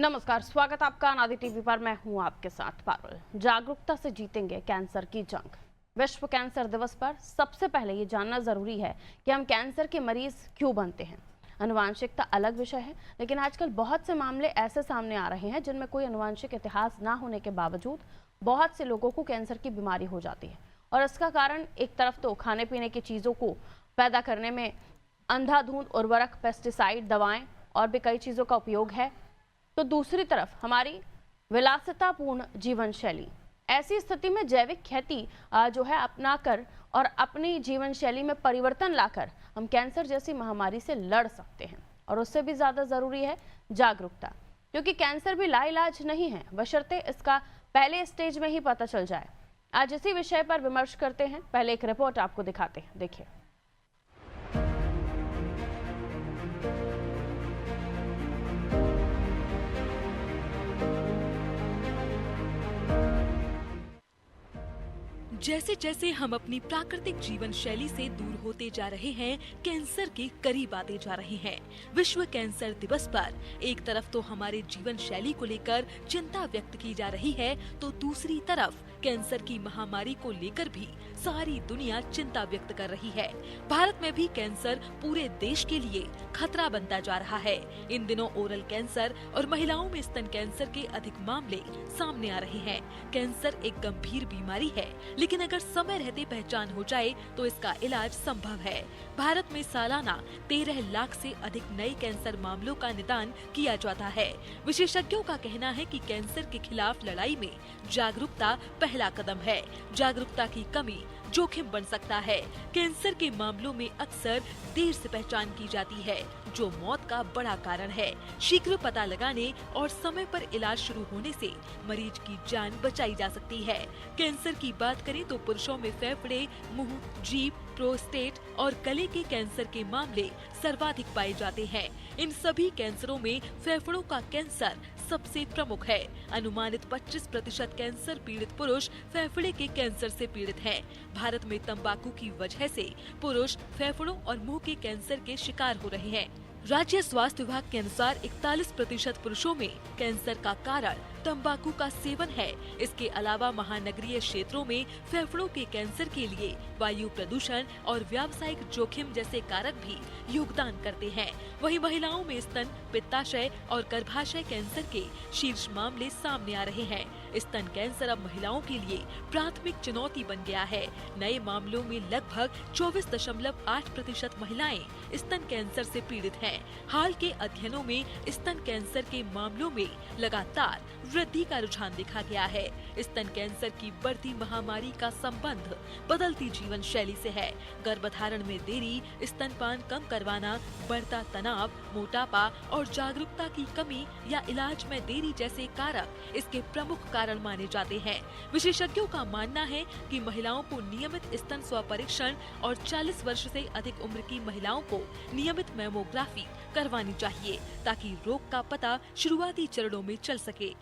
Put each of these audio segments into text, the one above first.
नमस्कार, स्वागत आपका अनादि टीवी पर। मैं हूं आपके साथ पारुल। जागरूकता से जीतेंगे कैंसर की जंग। विश्व कैंसर दिवस पर सबसे पहले ये जानना जरूरी है कि हम कैंसर के मरीज क्यों बनते हैं। आनुवांशिकता अलग विषय है, लेकिन आजकल बहुत से मामले ऐसे सामने आ रहे हैं जिनमें कोई आनुवांशिक इतिहास ना होने के बावजूद बहुत से लोगों को कैंसर की बीमारी हो जाती है। और इसका कारण एक तरफ तो खाने पीने की चीजों को पैदा करने में अंधाधुंध उर्वरक, पेस्टिसाइड, दवाएं और भी कई चीजों का उपयोग है, तो दूसरी तरफ हमारी विलासितापूर्ण जीवन शैली। ऐसी स्थिति में जैविक खेती जो है अपनाकर और अपनी जीवन शैली में परिवर्तन लाकर हम कैंसर जैसी महामारी से लड़ सकते हैं। और उससे भी ज्यादा जरूरी है जागरूकता, क्योंकि कैंसर भी लाइलाज नहीं है, बशर्ते इसका पहले स्टेज में ही पता चल जाए। आज इसी विषय पर विमर्श करते हैं। पहले एक रिपोर्ट आपको दिखाते हैं, देखिए। जैसे जैसे हम अपनी प्राकृतिक जीवन शैली से दूर होते जा रहे हैं, कैंसर के करीब आते जा रहे हैं। विश्व कैंसर दिवस पर एक तरफ तो हमारे जीवन शैली को लेकर चिंता व्यक्त की जा रही है, तो दूसरी तरफ कैंसर की महामारी को लेकर भी सारी दुनिया चिंता व्यक्त कर रही है। भारत में भी कैंसर पूरे देश के लिए खतरा बनता जा रहा है। इन दिनों ओरल कैंसर और महिलाओं में स्तन कैंसर के अधिक मामले सामने आ रहे हैं। कैंसर एक गंभीर बीमारी है, लेकिन अगर समय रहते पहचान हो जाए तो इसका इलाज संभव है। भारत में सालाना 13 लाख से अधिक नए कैंसर मामलों का निदान किया जाता है। विशेषज्ञों का कहना है कि कैंसर के खिलाफ लड़ाई में जागरूकता पहला कदम है। जागरूकता की कमी जोखिम बन सकता है। कैंसर के मामलों में अक्सर देर से पहचान की जाती है, जो मौत का बड़ा कारण है। शीघ्र पता लगाने और समय पर इलाज शुरू होने से मरीज की जान बचाई जा सकती है। कैंसर की बात करें तो पुरुषों में फेफड़े, मुंह, जीभ, प्रोस्टेट और गले के कैंसर के मामले सर्वाधिक पाए जाते हैं। इन सभी कैंसरों में फेफड़ों का कैंसर सबसे प्रमुख है। अनुमानित 25% कैंसर पीड़ित पुरुष फेफड़े के कैंसर से पीड़ित हैं। भारत में तंबाकू की वजह से पुरुष फेफड़ों और मुंह के कैंसर के शिकार हो रहे हैं। राज्य स्वास्थ्य विभाग के अनुसार 41% पुरुषों में कैंसर का कारण तंबाकू का सेवन है। इसके अलावा महानगरीय क्षेत्रों में फेफड़ों के कैंसर के लिए वायु प्रदूषण और व्यावसायिक जोखिम जैसे कारक भी योगदान करते हैं। वहीं महिलाओं में स्तन, पित्ताशय और गर्भाशय कैंसर के शीर्ष मामले सामने आ रहे हैं। स्तन कैंसर अब महिलाओं के लिए प्राथमिक चुनौती बन गया है। नए मामलों में लगभग 24.8% महिलाएं स्तन कैंसर से पीड़ित हैं। हाल के अध्ययनों में स्तन कैंसर के मामलों में लगातार वृद्धि का रुझान देखा गया है। स्तन कैंसर की बढ़ती महामारी का संबंध बदलती जीवन शैली से है। गर्भधारण में देरी, स्तनपान कम करवाना, बढ़ता तनाव, मोटापा और जागरूकता की कमी या इलाज में देरी जैसे कारक इसके प्रमुख कारण माने जाते हैं। विशेषज्ञों का मानना है कि महिलाओं को नियमित स्तन स्वपरीक्षण और 40 वर्ष से अधिक उम्र की महिलाओं को नियमित मैमोग्राफी करवानी चाहिए, ताकि रोग का पता शुरुआती चरणों में चल सके।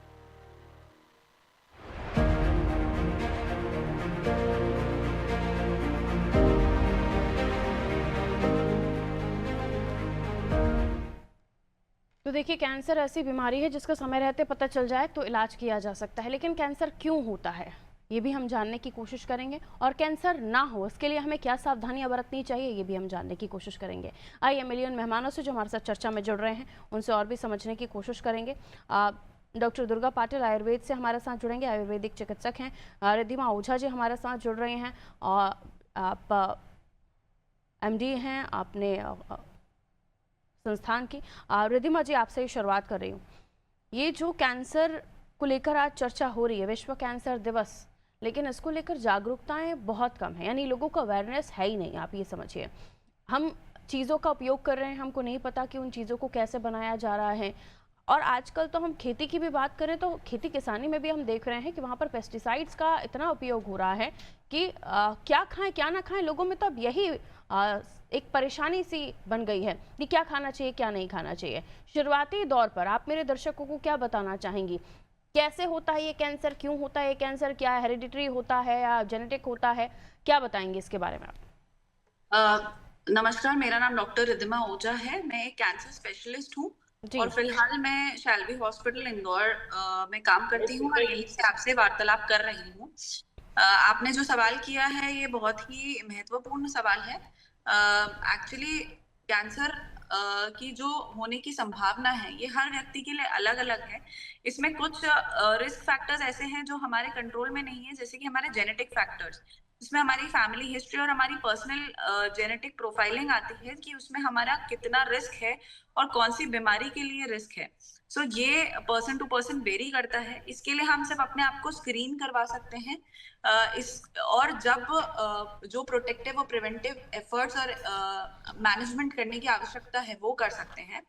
तो देखिए, कैंसर ऐसी बीमारी है जिसका समय रहते पता चल जाए तो इलाज किया जा सकता है, लेकिन कैंसर क्यों होता है ये भी हम जानने की कोशिश करेंगे। और कैंसर ना हो इसके लिए हमें क्या सावधानियां बरतनी चाहिए ये भी हम जानने की कोशिश करेंगे। आइए मिलिए उन मेहमानों से जो हमारे साथ चर्चा में जुड़ रहे हैं, उनसे और भी समझने की कोशिश करेंगे। डॉक्टर दुर्गा पाटिल आयुर्वेद से हमारे साथ जुड़ेंगे, आयुर्वेदिक चिकित्सक हैं। रिद्धिमा ओझा जी हमारे साथ जुड़ रहे हैं, और आप MD हैं आपने संस्थान की। रिद्धिमा जी, आपसे ही शुरुआत कर रही हूँ। ये जो कैंसर को लेकर आज चर्चा हो रही है, विश्व कैंसर दिवस, लेकिन इसको लेकर जागरूकताएं बहुत कम है, यानी लोगों का अवेयरनेस है ही नहीं। आप ये समझिए, हम चीज़ों का उपयोग कर रहे हैं, हमको नहीं पता कि उन चीज़ों को कैसे बनाया जा रहा है। और आजकल तो हम खेती की भी बात करें तो खेती किसानी में भी हम देख रहे हैं कि वहाँ पर पेस्टिसाइड्स का इतना उपयोग हो रहा है कि क्या खाएं क्या ना खाएं। लोगों में तो अब यही एक परेशानी सी बन गई है कि क्या खाना चाहिए क्या नहीं खाना चाहिए। शुरुआती दौर पर आप मेरे दर्शकों को क्या बताना चाहेंगी, कैसे होता है ये कैंसर, क्यों होता है ये कैंसर, क्या हेरिडिटरी होता है या जेनेटिक होता है, क्या बताएंगे इसके बारे में आप? नमस्कार, मेरा नाम डॉक्टर रिद्धिमा ओझा है। मैं एक कैंसर स्पेशलिस्ट हूँ जी। और फिलहाल मैं शैलबी हॉस्पिटल इंदौर में काम करती हूँ और यहीं से आपसे वार्तालाप कर रही हूँ। आपने जो सवाल किया है ये बहुत ही महत्वपूर्ण सवाल है। एक्चुअली कैंसर की जो होने की संभावना है ये हर व्यक्ति के लिए अलग अलग है। इसमें कुछ रिस्क फैक्टर्स ऐसे हैं जो हमारे कंट्रोल में नहीं है, जैसे कि हमारे जेनेटिक फैक्टर्स, इसमें हमारी फैमिली हिस्ट्री और हमारी पर्सनल जेनेटिक प्रोफाइलिंग आती है कि उसमें हमारा कितना रिस्क है और कौन सी बीमारी के लिए रिस्क है। सो ये पर्सन टू पर्सन वेरी करता है। इसके लिए हम सिर्फ अपने आप को स्क्रीन करवा सकते हैं। इस और जब जो प्रोटेक्टिव और प्रिवेंटिव एफर्ट्स और मैनेजमेंट करने की आवश्यकता है वो कर सकते हैं।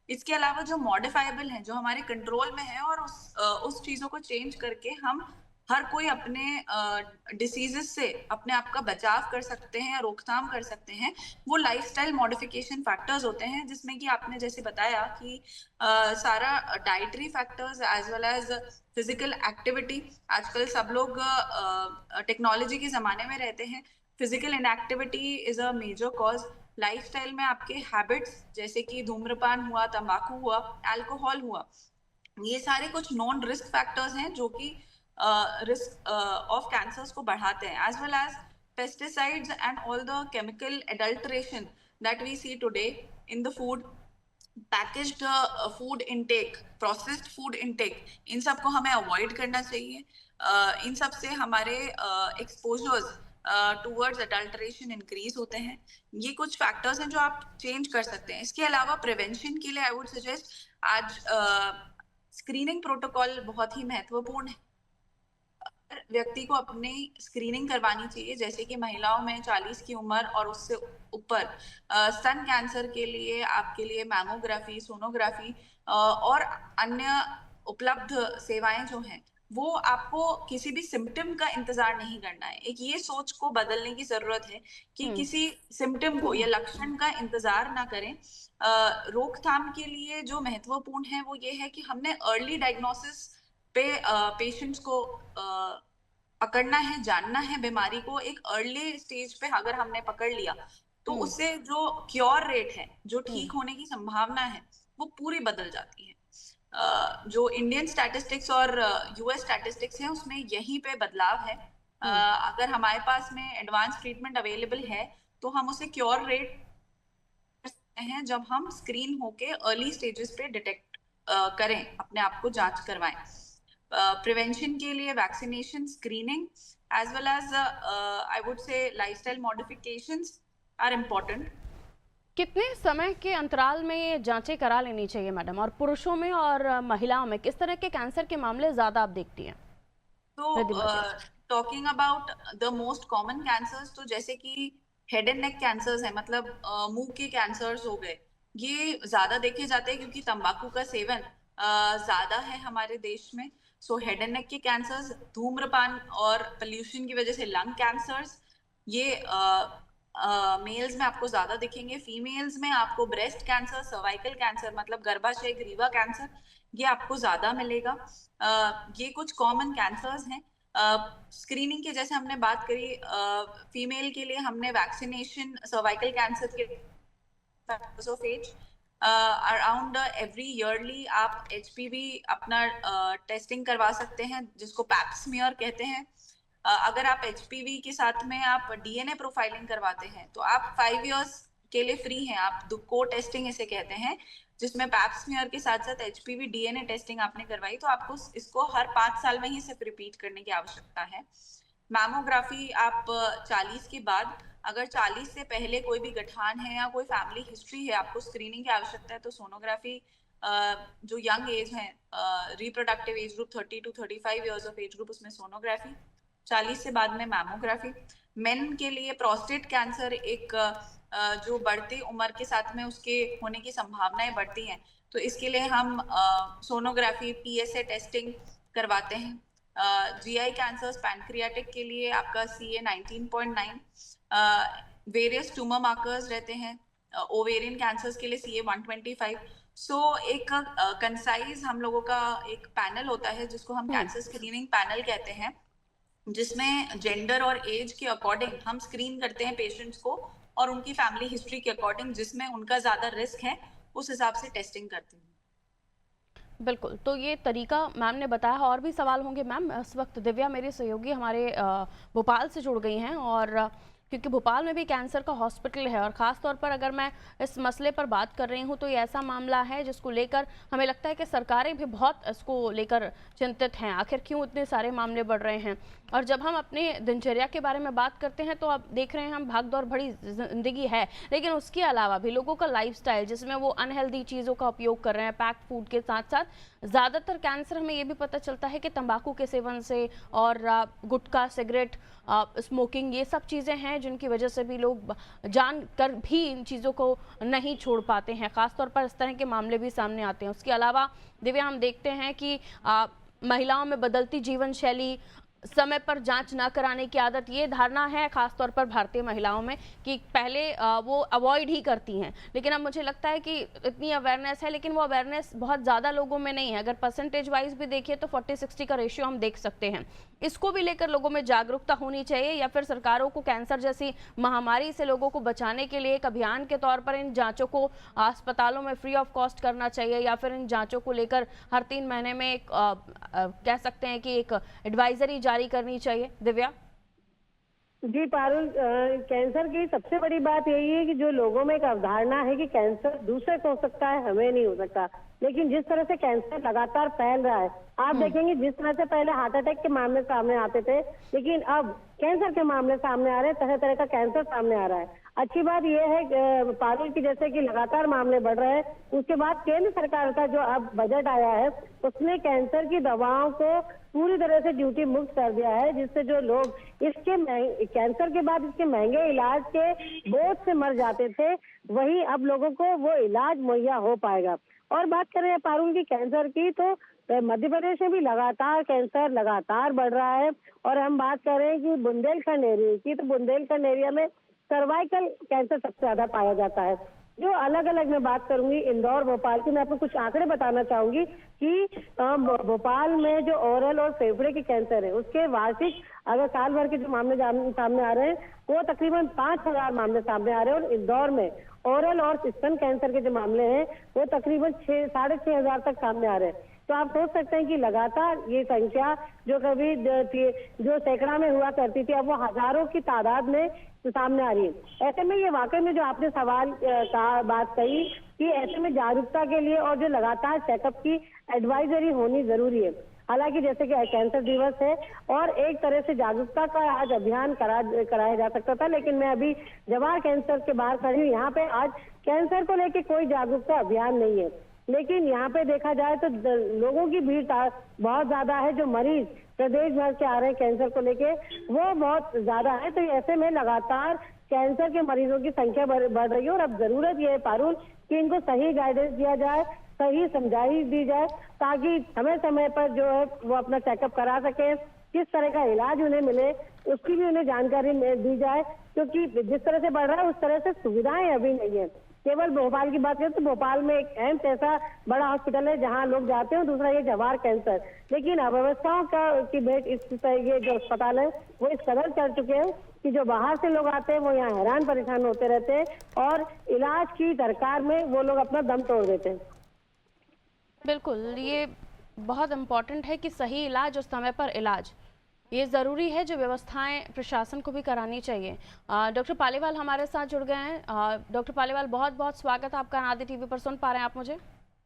इसके अलावा जो मॉडिफाइबल है, जो हमारे कंट्रोल में है, और उस चीजों को चेंज करके हम हर कोई अपने डिसीजेस से अपने आप का बचाव कर सकते हैं या रोकथाम कर सकते हैं। वो लाइफस्टाइल मॉडिफिकेशन फैक्टर्स होते हैं, जिसमें कि आपने जैसे बताया कि सारा dietary factors as well as physical activity. आजकल सब लोग टेक्नोलॉजी के जमाने में रहते हैं। Physical inactivity is a major cause. Lifestyle में आपके हैबिट्स जैसे कि धूम्रपान हुआ, तंबाकू हुआ, अल्कोहल हुआ, ये सारे कुछ नॉन रिस्क फैक्टर्स हैं जो कि रिस्क ऑफ कैंसर्स को बढ़ाते हैं, as well as pesticides and all the chemical adulteration that we see today in the food, packaged food intake, processed food intake, इन सब को हमें अवॉइड करना चाहिए। इन सब से हमारे एक्सपोजर्स टूवर्ड्स अडल्ट्रेशन इंक्रीज होते हैं। ये कुछ फैक्टर्स हैं जो आप चेंज कर सकते हैं। इसके अलावा प्रिवेंशन के लिए आई वुड सजेस्ट, आज स्क्रीनिंग प्रोटोकॉल बहुत ही महत्वपूर्ण है। व्यक्ति को अपनी स्क्रीनिंग करवानी चाहिए, जैसे कि महिलाओं में 40 की उम्र और उससे ऊपर स्तन कैंसर के लिए आपके लिए मैमोग्राफी, सोनोग्राफी और अन्य उपलब्ध सेवाएं जो हैं, वो आपको किसी भी सिम्टम का इंतजार नहीं करना है। एक ये सोच को बदलने की जरूरत है कि किसी सिम्टम को या लक्षण का इंतजार ना करें। रोकथाम के लिए जो महत्वपूर्ण है वो ये है कि हमने अर्ली डायग्नोसिस पे पेशेंट्स को पकड़ना है, जानना है बीमारी को एक अर्ली स्टेज पे। अगर हमने पकड़ लिया तो उससे जो क्योर रेट है, जो ठीक होने की संभावना है, वो पूरी बदल जाती है। जो इंडियन स्टैटिस्टिक्स और यूएस स्टैटिस्टिक्स है उसमें यहीं पे बदलाव है। अगर हमारे पास में एडवांस ट्रीटमेंट अवेलेबल है तो हम उसे क्योर रेट हैं जब हम स्क्रीन होके अर्ली स्टेजेस पे डिटेक्ट करें, अपने आप को जांच करवाएं। प्रिवेंशन के लिए vaccination, screening as well as I would say lifestyle modifications are important. कितने समय के अंतराल में ये जांचें करा लेनी चाहिए मैडम, और पुरुषों में और महिलाओं में किस तरह के कैंसर के मामले ज्यादा आप देखती हैं? तो talking about the most common cancers, तो जैसे कि हेड एंड नेक कैंसर्स है, मतलब मुंह के कैंसर्स हो गए, ये ज्यादा देखे जाते हैं क्योंकि तंबाकू का सेवन ज्यादा है हमारे देश में। सो हेड एंड नेक के कैंसर्स, धूम्रपान और पोल्यूशन की वजह से लंग कैंसर्स, ये मेल्स में आपको ज्यादा दिखेंगे। फीमेल्स में आपको ब्रेस्ट कैंसर, सर्वाइकल कैंसर मतलब गर्भाशय ग्रीवा कैंसर, ये आपको ज्यादा मिलेगा। ये कुछ कॉमन कैंसर्स हैं। स्क्रीनिंग की जैसे हमने बात करी, फीमेल के लिए हमने वैक्सीनेशन सर्वाइकल कैंसर के of age around every yearly आप HPV अपना टेस्टिंग करवा सकते हैं, जिसको पैप स्मीयर कहते हैं। अगर आप HPV के साथ में आप DNA प्रोफाइलिंग करवाते हैं तो आप 5 इयर्स के लिए फ्री हैं। आप को टेस्टिंग इसे कहते हैं, जिसमें पैप स्मीयर के साथ साथ HPV DNA टेस्टिंग आपने करवाई तो आपको इसको हर 5 साल में ही सिर्फ रिपीट करने की आवश्यकता है। मैमोग्राफी आप 40 के बाद, अगर 40 से पहले कोई भी गठान है या कोई फैमिली हिस्ट्री है, आपको स्क्रीनिंग की आवश्यकता है तो सोनोग्राफी। जो यंग एज है, reproductive age group 30 to 35 years of age group, उसमें सोनोग्राफी। 40 से बाद में मैमोग्राफी। मेन के लिए प्रोस्टेट कैंसर एक जो बढ़ती उम्र के साथ में उसके होने की संभावनाएं बढ़ती हैं, तो इसके लिए हम सोनोग्राफी, PSA टेस्टिंग करवाते हैं। GI कैंसर्स, पैनक्रियाटिक के लिए आपका CA 19.9, वेरियस ट्यूमर मार्कर्स रहते हैं। ओवेरियन कैंसर्स के लिए CA 125। सो एक कंसाइज हम लोगों का एक पैनल होता है जिसको हम कैंसर स्क्रीनिंग पैनल कहते हैं, जिसमें जेंडर और एज के अकॉर्डिंग हम स्क्रीन करते हैं पेशेंट्स को, और उनकी फैमिली हिस्ट्री के अकॉर्डिंग जिसमें उनका ज्यादा रिस्क है उस हिसाब से टेस्टिंग करते हैं। बिल्कुल, तो ये तरीका मैम ने बताया। और भी सवाल होंगे मैम। इस वक्त दिव्या मेरी सहयोगी हमारे भोपाल से जुड़ गई हैं, और क्योंकि भोपाल में भी कैंसर का हॉस्पिटल है, और ख़ास तौर पर अगर मैं इस मसले पर बात कर रही हूँ तो ये ऐसा मामला है जिसको लेकर हमें लगता है कि सरकारें भी बहुत इसको लेकर चिंतित हैं। आखिर क्यों इतने सारे मामले बढ़ रहे हैं? और जब हम अपने दिनचर्या के बारे में बात करते हैं तो अब देख रहे हैं हम, भाग दौड़ भरी जिंदगी है, लेकिन उसके अलावा भी लोगों का लाइफस्टाइल जिसमें वो अनहेल्दी चीज़ों का उपयोग कर रहे हैं, पैक्ड फूड के साथ साथ ज़्यादातर कैंसर हमें ये भी पता चलता है कि तंबाकू के सेवन से, और गुटखा, सिगरेट, स्मोकिंग, ये सब चीज़ें हैं जिनकी वजह से भी लोग जान कर भी इन चीज़ों को नहीं छोड़ पाते हैं। ख़ासतौर पर इस तरह के मामले भी सामने आते हैं। उसके अलावा दिव्या, हम देखते हैं कि महिलाओं में बदलती जीवन शैली, समय पर जांच न कराने की आदत, ये धारणा है खासतौर पर भारतीय महिलाओं में कि पहले वो अवॉइड ही करती हैं, लेकिन अब मुझे लगता है कि इतनी अवेयरनेस है, लेकिन वो अवेयरनेस बहुत ज़्यादा लोगों में नहीं है। अगर परसेंटेज वाइज भी देखिए तो 40-60 का रेशियो हम देख सकते हैं। इसको भी लेकर लोगों में जागरूकता होनी चाहिए, या फिर सरकारों को कैंसर जैसी महामारी से लोगों को बचाने के लिए एक अभियान के तौर पर इन जांचों को अस्पतालों में फ्री ऑफ कॉस्ट करना चाहिए, या फिर इन जांचों को लेकर हर 3 महीने में एक कह सकते हैं कि एक एडवाइजरी जारी करनी चाहिए? दिव्या जी पारुल, कैंसर की सबसे बड़ी बात यही है कि जो लोगों में एक अवधारणा है कि कैंसर दूसरे को हो सकता है, हमें नहीं हो सकता। लेकिन जिस तरह से कैंसर लगातार फैल रहा है, आप देखेंगे जिस तरह से पहले हार्ट अटैक के मामले सामने आते थे, लेकिन अब कैंसर के मामले सामने आ रहे हैं, तरह तरह का कैंसर सामने आ रहा है। अच्छी बात यह है पारुल की, जैसे कि लगातार मामले बढ़ रहे हैं, उसके बाद केंद्र सरकार का जो अब बजट आया है उसने कैंसर की दवाओं को पूरी तरह से ड्यूटी मुक्त कर दिया है, जिससे जो लोग इसके कैंसर के बाद इसके महंगे इलाज के बोझ से मर जाते थे, वही अब लोगों को वो इलाज मुहैया हो पाएगा। और बात करें पारुल की कैंसर की, तो मध्य प्रदेश में भी लगातार कैंसर लगातार बढ़ रहा है। और हम बात करें कि बुंदेलखंड एरिया की, तो बुंदेलखंड एरिया में सर्वाइकल कैंसर सबसे ज्यादा पाया जाता है। जो अलग अलग मैं बात करूंगी इंदौर, भोपाल की, मैं आपको कुछ आंकड़े बताना चाहूंगी कि भोपाल में जो ओरल और फेफड़े के कैंसर है उसके वार्षिक अगर साल भर के जो मामले सामने आ रहे हैं वो तकरीबन 5000 मामले सामने आ रहे हैं। और इंदौर में ओरल और स्तन कैंसर के जो मामले हैं वो तकरीबन 6,500 तक सामने आ रहे हैं। तो आप सोच सकते हैं कि लगातार ये संख्या जो कभी जो सैकड़ा में हुआ करती थी, अब वो हजारों की तादाद में सामने आ रही है। ऐसे में ये वाकई में जो आपने सवाल का बात कही कि ऐसे में जागरूकता के लिए और जो लगातार चेकअप की एडवाइजरी होनी जरूरी है। हालांकि जैसे कि कैंसर दिवस है और एक तरह से जागरूकता का आज अभियान कराया जा सकता था, लेकिन मैं अभी जवाहर कैंसर के बाहर खड़ी हूँ। यहाँ पे आज कैंसर को लेकर कोई जागरूकता अभियान नहीं है, लेकिन यहाँ पे देखा जाए तो लोगों की भीड़ बहुत ज्यादा है। जो मरीज प्रदेश भर से आ रहे हैं कैंसर को लेके वो बहुत ज्यादा है। तो ऐसे में लगातार कैंसर के मरीजों की संख्या बढ़ रही है। और अब जरूरत यह है पारुल कि इनको सही गाइडेंस दिया जाए, सही समझाई दी जाए, ताकि समय समय पर जो है वो अपना चेकअप करा सके, किस तरह का इलाज उन्हें मिले उसकी भी उन्हें जानकारी दी जाए। क्योंकि जिस तरह से बढ़ रहा है उस तरह से सुविधाएं अभी नहीं है। केवल भोपाल की बात करें तो भोपाल में एक एम्स ऐसा बड़ा हॉस्पिटल है जहां लोग जाते हैं, दूसरा ये जवाहर कैंसर, लेकिन अव्यवस्थाओं की भेंट ये जो अस्पताल है वो इस कदर चल चुके हैं कि जो बाहर से लोग आते हैं वो यहाँ हैरान परेशान होते रहते हैं और इलाज की दरकार में वो लोग अपना दम तोड़ देते हैं। बिल्कुल, ये बहुत इम्पोर्टेंट है कि सही इलाज और समय पर इलाज, ये ज़रूरी है, जो व्यवस्थाएं प्रशासन को भी करानी चाहिए। डॉक्टर पालीवाल हमारे साथ जुड़ गए हैं। डॉक्टर पालीवाल, बहुत बहुत स्वागत है आपका अनादि टीवी पर। सुन पा रहे हैं आप मुझे?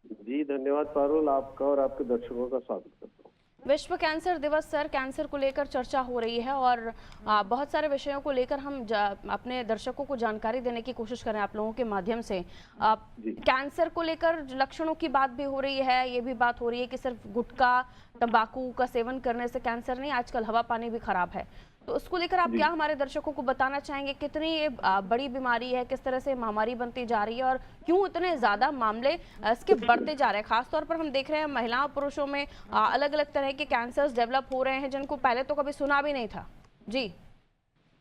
जी धन्यवाद पारुल, आपका और आपके दर्शकों का स्वागत करता हूँ। विश्व कैंसर दिवस सर, कैंसर को लेकर चर्चा हो रही है और बहुत सारे विषयों को लेकर हम अपने दर्शकों को जानकारी देने की कोशिश करें आप लोगों के माध्यम से। कैंसर को लेकर लक्षणों की बात भी हो रही है, ये भी बात हो रही है कि सिर्फ गुटखा, तंबाकू का सेवन करने से कैंसर नहीं, आजकल हवा पानी भी खराब है। तो उसको लेकर आप क्या हमारे दर्शकों को बताना चाहेंगे? कितनी ये बड़ी बीमारी है, किस तरह से महामारी बनती जा रही है और क्यों इतने ज्यादा मामले इसके बढ़ते जा रहे हैं? खासतौर पर हम देख रहे हैं महिलाओं पुरुषों में अलग अलग तरह के कैंसर्स डेवलप हो रहे हैं जिनको पहले तो कभी सुना भी नहीं था। जी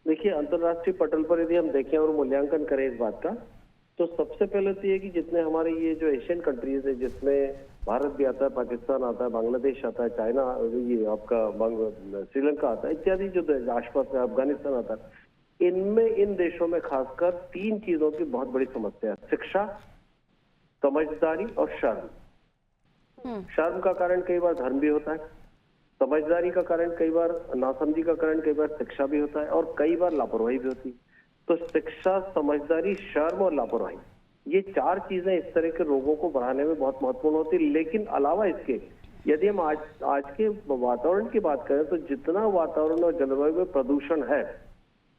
देखिए, अंतर्राष्ट्रीय पटल पर यदि हम देखें और मूल्यांकन करें इस बात का, तो सबसे पहले तो ये कि जितने हमारे ये जो एशियन कंट्रीज है, जिसमें भारत भी आता है, पाकिस्तान आता है, बांग्लादेश आता है, चाइना, ये आपका श्रीलंका आता है, इत्यादि जो आसपास है, अफगानिस्तान आता है, इनमें इन देशों में खासकर 3 चीजों की बहुत बड़ी समस्या है: शिक्षा, समझदारी और शर्म। शर्म का कारण कई बार धर्म भी होता है, समझदारी का कारण कई बार, नासमझी का कारण कई बार शिक्षा भी होता है, और कई बार लापरवाही भी होती है। तो शिक्षा, समझदारी, शर्म और लापरवाही, ये 4 चीजें इस तरह के रोगों को बढ़ाने में बहुत महत्वपूर्ण होती है। लेकिन अलावा इसके, यदि हम आज के वातावरण की बात करें, तो जितना वातावरण और जलवायु में प्रदूषण है,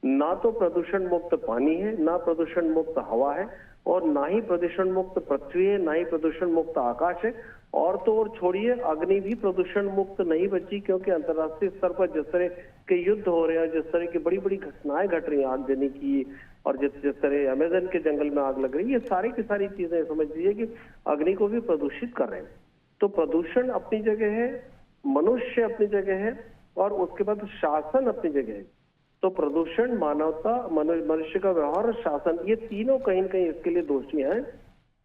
ना तो प्रदूषण मुक्त पानी है, ना प्रदूषण मुक्त हवा है, और ना ही प्रदूषण मुक्त पृथ्वी है, ना ही प्रदूषण मुक्त आकाश है। और तो और छोड़िए, अग्नि भी प्रदूषण मुक्त नहीं बची, क्योंकि अंतर्राष्ट्रीय स्तर पर जिस तरह के युद्ध हो रहे हैं, जिस तरह की बड़ी बड़ी घटनाएं घट रही हैं आगजनी की, और जिस तरह अमेजन के जंगल में आग लग रही है, ये सारी की सारी चीजें समझ लीजिए कि अग्नि को भी प्रदूषित कर रहे हैं। तो प्रदूषण अपनी जगह है, मनुष्य अपनी जगह है, और उसके बाद शासन अपनी जगह है। तो प्रदूषण, मानवता, मनुष्य का व्यवहार और शासन, ये तीनों कहीं न कहीं इसके लिए दोषी हैं।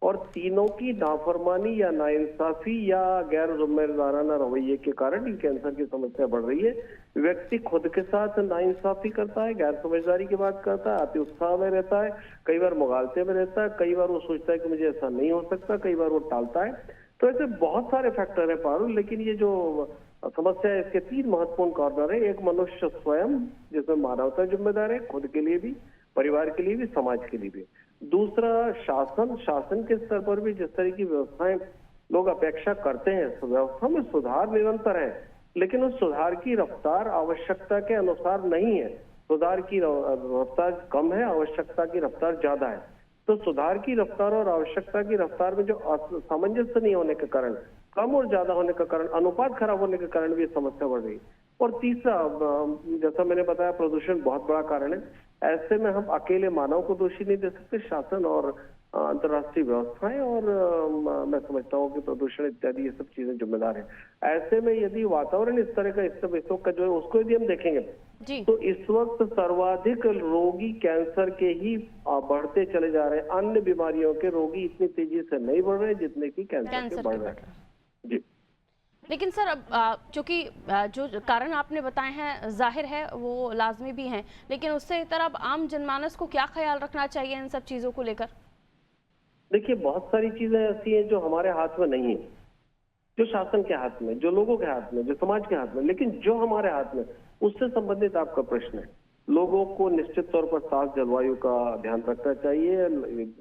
और तीनों की नाफरमानी या नाइंसाफी या गैर जिम्मेदाराना रवैये के कारण ये कैंसर की समस्या बढ़ रही है। व्यक्ति खुद के साथ नाइंसाफी करता है, गैर समझदारी की बात करता है, अति उत्साह में रहता है, कई बार मुगालते में रहता है, कई बार वो सोचता है कि मुझे ऐसा नहीं हो सकता, कई बार वो टालता है। तो ऐसे बहुत सारे फैक्टर है पारुल, लेकिन ये जो समस्या है, इसके 3 महत्वपूर्ण कॉर्नर है। एक, मनुष्य स्वयं, जिसमें मानवता जिम्मेदार है, खुद के लिए भी, परिवार के लिए भी, समाज के लिए भी। दूसरा, शासन के स्तर पर भी जिस तरह की व्यवस्थाएं लोग अपेक्षा करते हैं, व्यवस्था में सुधार निरंतर है, लेकिन उस सुधार की रफ्तार आवश्यकता के अनुसार नहीं है। सुधार की रफ्तार कम है, आवश्यकता की रफ्तार ज्यादा है। तो सुधार की रफ्तार और आवश्यकता की रफ्तार में जो सामंजस्य नहीं होने के कारण, कम और ज्यादा होने के कारण, अनुपात खराब होने के कारण भी समस्या बढ़ रही है। और तीसरा, जैसा मैंने बताया, प्रदूषण बहुत बड़ा कारण है। ऐसे में हम अकेले मानव को दोषी नहीं दे सकते, शासन और अंतर्राष्ट्रीय व्यवस्थाएं और मैं समझता हूँ कि प्रदूषण इत्यादि ये सब चीजें जिम्मेदार हैं। ऐसे में यदि वातावरण इस तरह का, इस वक्त का जो है उसको यदि हम देखेंगे जी। तो इस वक्त सर्वाधिक रोगी कैंसर के ही बढ़ते चले जा रहे हैं। अन्य बीमारियों के रोगी इतनी तेजी से नहीं बढ़ रहे जितने की कैंसर के बढ़ रहे हैं। जी। लेकिन सर, अब चूंकि जो कारण आपने बताए हैं जाहिर है वो लाजमी भी हैं, लेकिन उससे इतर अब आम जनमानस को क्या ख्याल रखना चाहिए इन सब चीज़ों को लेकर? देखिए, बहुत सारी चीजें ऐसी हैं जो हमारे हाथ में नहीं है, जो शासन के हाथ में, जो लोगों के हाथ में, जो समाज के हाथ में, लेकिन जो हमारे हाथ में, उससे संबंधित आपका प्रश्न है। लोगों को निश्चित तौर पर साफ जलवायु का ध्यान रखना चाहिए।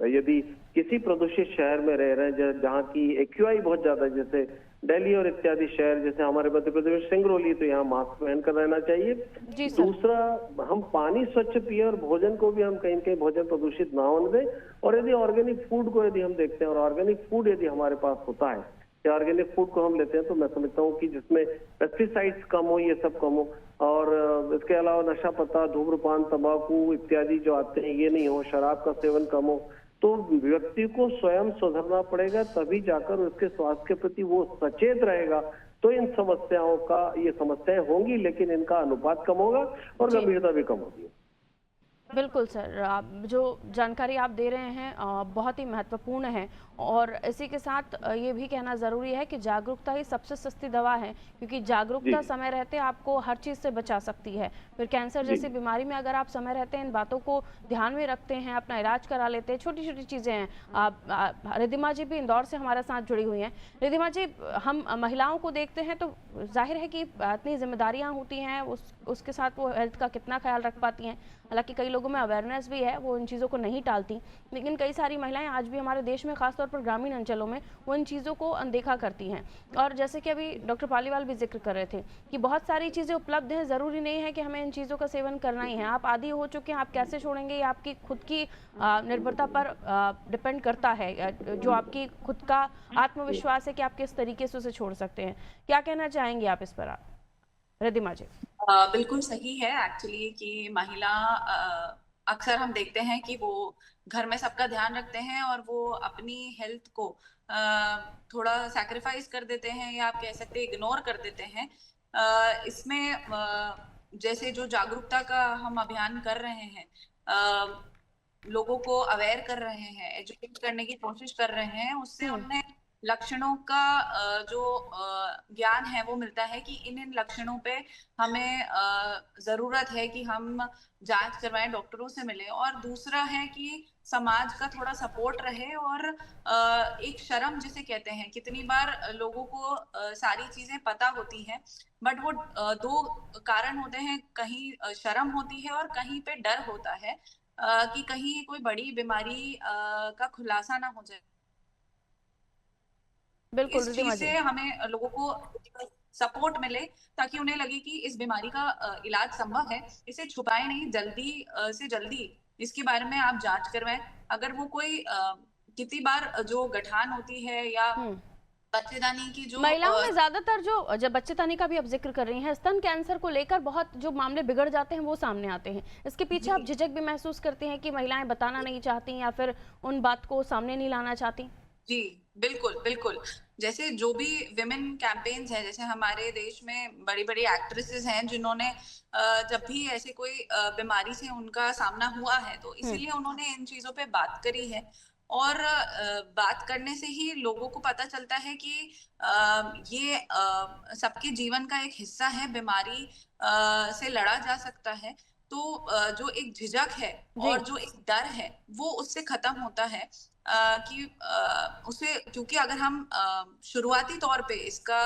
यदि किसी प्रदूषित शहर में रह रहे हैं जहाँ की एक्यूआई बहुत ज्यादा, जैसे दिल्ली और इत्यादि शहर, जैसे हमारे मध्य प्रदेश में सिंगरौली, तो यहाँ मास्क पहनकर रहना चाहिए। दूसरा, हम पानी स्वच्छ पिए और भोजन को भी हम कहीं कहीं भोजन प्रदूषित ना होने दें। और यदि ऑर्गेनिक फूड को यदि हम देखते हैं, और ऑर्गेनिक फूड यदि हमारे पास होता है, या ऑर्गेनिक फूड को हम लेते हैं, तो मैं समझता हूँ कि जिसमें पेस्टिसाइड्स कम हो, ये सब कम हो, और इसके अलावा नशा पत्ता, धूम्रपान, तंबाकू इत्यादि जो आते हैं ये नहीं हो, शराब का सेवन कम हो, तो व्यक्ति को स्वयं सुधरना पड़ेगा, तभी जाकर उसके स्वास्थ्य के प्रति वो सचेत रहेगा। तो इन समस्याओं का, ये समस्याएं होंगी, लेकिन इनका अनुपात कम होगा और गंभीरता भी कम होगी। बिल्कुल सर, आप जो जानकारी आप दे रहे हैं बहुत ही महत्वपूर्ण है, और इसी के साथ ये भी कहना ज़रूरी है कि जागरूकता ही सबसे सस्ती दवा है, क्योंकि जागरूकता समय रहते आपको हर चीज़ से बचा सकती है। फिर कैंसर जैसी बीमारी में अगर आप समय रहते इन बातों को ध्यान में रखते हैं, अपना इलाज करा लेते हैं, छोटी छोटी चीज़ें हैं। रिद्धिमा जी भी इंदौर से हमारे साथ जुड़ी हुई हैं। रिद्धिमा जी, हम महिलाओं को देखते हैं तो जाहिर है कि इतनी जिम्मेदारियाँ होती हैं, उसके साथ वो हेल्थ का कितना ख्याल रख पाती हैं। हालांकि कई लोगों में अवेयरनेस भी है, वो इन चीज़ों को नहीं टालती, लेकिन कई सारी महिलाएं आज भी हमारे देश में, खासतौर पर ग्रामीण अंचलों में, वो इन चीज़ों को अनदेखा करती हैं। और जैसे कि अभी डॉक्टर पालीवाल भी जिक्र कर रहे थे कि बहुत सारी चीज़ें उपलब्ध हैं, ज़रूरी नहीं है कि हमें इन चीज़ों का सेवन करना ही है। आप आदी हो चुके हैं, आप कैसे छोड़ेंगे, ये आपकी खुद की निर्भरता पर डिपेंड करता है, जो आपकी खुद का आत्मविश्वास है कि आप किस तरीके से उसे छोड़ सकते हैं। क्या कहना चाहेंगे आप इस पर, आप रिद्धिमा जी? बिल्कुल सही है एक्चुअली कि महिला अक्सर हम देखते हैं कि वो घर में सबका ध्यान रखते हैं और वो अपनी हेल्थ को थोड़ा सैक्रिफाइस कर देते हैं, या आप कह सकते हैं इग्नोर कर देते हैं। इसमें जैसे जो जागरूकता का हम अभियान कर रहे हैं, लोगों को अवेयर कर रहे हैं, एजुकेट करने की कोशिश कर रहे हैं, उससे उनमें लक्षणों का जो ज्ञान है वो मिलता है कि इन लक्षणों पे हमें जरूरत है कि हम जांच करवाएं, डॉक्टरों से मिलें। और दूसरा है कि समाज का थोड़ा सपोर्ट रहे और एक शर्म जिसे कहते हैं, कितनी बार लोगों को सारी चीजें पता होती हैं बट वो दो कारण होते हैं, कहीं शर्म होती है और कहीं पे डर होता है कि कहीं कोई बड़ी बीमारी का खुलासा ना हो जाए। बिल्कुल इस रिद्धिमा चीज जी। से हमें लोगों को सपोर्ट मिले ताकि उन्हें लगे कि इस बीमारी का इलाज संभव है। इसे छुपाए नहीं, जल्दी से जल्दी इसके बारे में आप जांच करवाएं। अगर वो कोई कितनी बार जो गठान होती है या हम्म। बच्चेदानी की जो महिलाओं में ज्यादातर जो जब बच्चेदानी का भी आप जिक्र कर रही हैं, स्तन कैंसर को लेकर बहुत जो मामले बिगड़ जाते हैं वो सामने आते हैं। इसके पीछे आप झिझक भी महसूस करती हैं कि महिलाएं बताना नहीं चाहती या फिर उन बात को सामने नहीं लाना चाहती? जी, बिल्कुल, बिल्कुल। जैसे जो भी विमेन कैंपेन्स हैं, जैसे हमारे देश में बड़ी-बड़ी एक्ट्रेसेस हैं जिन्होंने जब भी ऐसे कोई बीमारी से उनका सामना हुआ है, तो इसीलिए उन्होंने इन चीज़ों पे बात करी है। और बात करने से ही लोगों को पता चलता है कि ये सबके जीवन का एक हिस्सा है, बीमारी से लड़ा जा सकता है। तो जो एक झिझक है जी। और जो एक डर है, वो उससे खत्म होता है। कि उसे, क्योंकि अगर हम शुरुआती तौर पे इसका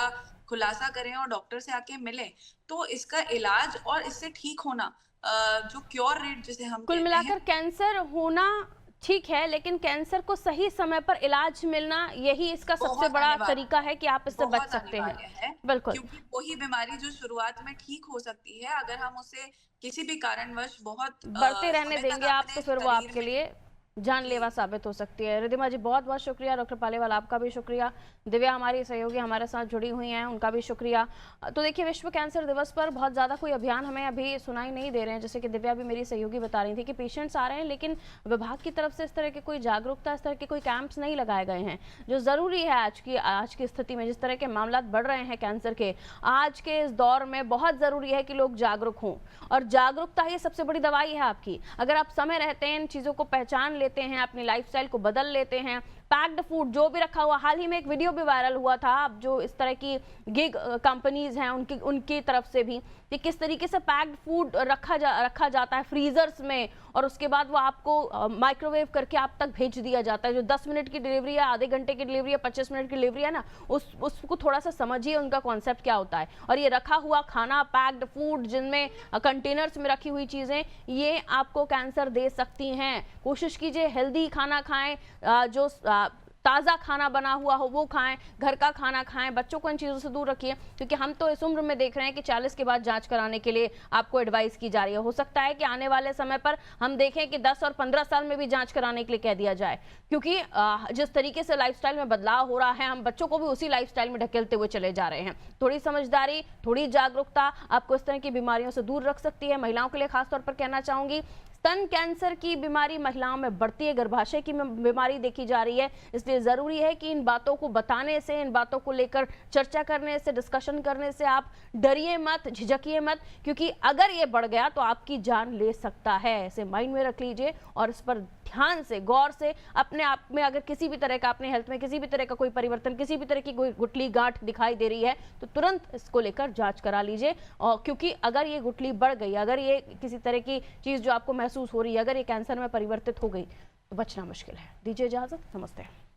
खुलासा करें और डॉक्टर से आके मिलें, तो इसका इलाज और इससे ठीक होना, जो क्योर रेट जिसे हम कुल कहते हैं, मिलाकर कैंसर होना ठीक है, लेकिन कैंसर को सही समय पर इलाज मिलना यही इसका सबसे बहुत बड़ा अनिवार्य तरीका है कि आप इससे बच बहुत सकते हैं। अनिवार्य है। बिल्कुल। क्योंकि वही बीमारी जो शुरुआत में ठीक हो सकती है, अगर हम उसे किसी भी कारणवश बहुत बढ़ते रहने समय देंगे तक आप तो अपने फिर वो शरीर आपके में। लिए जानलेवा जी, साबित हो सकती है। रिद्धिमा जी बहुत बहुत शुक्रिया, डॉक्टर पालीवाल आपका भी शुक्रिया, दिव्या हमारी सहयोगी हमारे साथ जुड़ी हुई हैं उनका भी शुक्रिया। तो देखिए, विश्व कैंसर दिवस पर बहुत ज़्यादा कोई अभियान हमें अभी सुनाई नहीं दे रहे हैं, जैसे कि दिव्या भी मेरी सहयोगी बता रही थी कि पेशेंट्स आ रहे हैं, लेकिन विभाग की तरफ से इस तरह के कोई जागरूकता, इस तरह के कोई कैंप्स नहीं लगाए गए हैं जो ज़रूरी है आज की स्थिति में। जिस तरह के मामला बढ़ रहे हैं कैंसर के आज के इस दौर में, बहुत ज़रूरी है कि लोग जागरूक हों, और जागरूकता ही सबसे बड़ी दवाई है आपकी। अगर आप समय रहते हैं इन चीज़ों को पहचान लेते हैं, अपनी लाइफस्टाइल को बदल लेते हैं, पैक्ड फूड जो भी रखा हुआ, हाल ही में एक वीडियो भी वायरल हुआ था, अब जो इस तरह की गिग कंपनीज हैं उनकी तरफ से भी, कि किस तरीके से पैक्ड फूड रखा जाता है फ्रीजर्स में, और उसके बाद वो आपको माइक्रोवेव करके आप तक भेज दिया जाता है। जो 10 मिनट की डिलीवरी है, आधे घंटे की डिलीवरी है, 25 मिनट की डिलीवरी है ना, उसको थोड़ा सा समझिए उनका कॉन्सेप्ट क्या होता है। और ये रखा हुआ खाना, पैक्ड फूड जिनमें कंटेनर्स में रखी हुई चीज़ें, ये आपको कैंसर दे सकती हैं। कोशिश कीजिए हेल्दी खाना खाएं, जो ताज़ा खाना बना हुआ हो वो खाएं, घर का खाना खाएं, बच्चों को इन चीज़ों से दूर रखिए, क्योंकि हम तो इस उम्र में देख रहे हैं कि 40 के बाद जांच कराने के लिए आपको एडवाइस की जा रही है। हो सकता है कि आने वाले समय पर हम देखें कि 10 और 15 साल में भी जांच कराने के लिए कह दिया जाए, क्योंकि जिस तरीके से लाइफस्टाइल में बदलाव हो रहा है, हम बच्चों को भी उसी लाइफस्टाइल में ढकेलते हुए चले जा रहे हैं। थोड़ी समझदारी, थोड़ी जागरूकता आपको इस तरह की बीमारियों से दूर रख सकती है। महिलाओं के लिए खासतौर पर कहना चाहूंगी, स्तन कैंसर की बीमारी महिलाओं में बढ़ती है, गर्भाशय की बीमारी देखी जा रही है, इसलिए ज़रूरी है कि इन बातों को बताने से, इन बातों को लेकर चर्चा करने से, डिस्कशन करने से आप डरिए मत, झिझकिए मत, क्योंकि अगर ये बढ़ गया तो आपकी जान ले सकता है। इसे माइंड में रख लीजिए और इस पर ध्यान से, गौर से, अपने आप में अगर किसी भी तरह का, अपने हेल्थ में किसी भी तरह का कोई परिवर्तन, किसी भी तरह की कोई गुठली गांठ दिखाई दे रही है, तो तुरंत इसको लेकर जांच करा लीजिए। और क्योंकि अगर ये गुठली बढ़ गई, अगर ये किसी तरह की चीज़ जो आपको महसूस हो रही है, अगर ये कैंसर में परिवर्तित हो गई, तो बचना मुश्किल है। दीजिए इजाज़त, नमस्ते।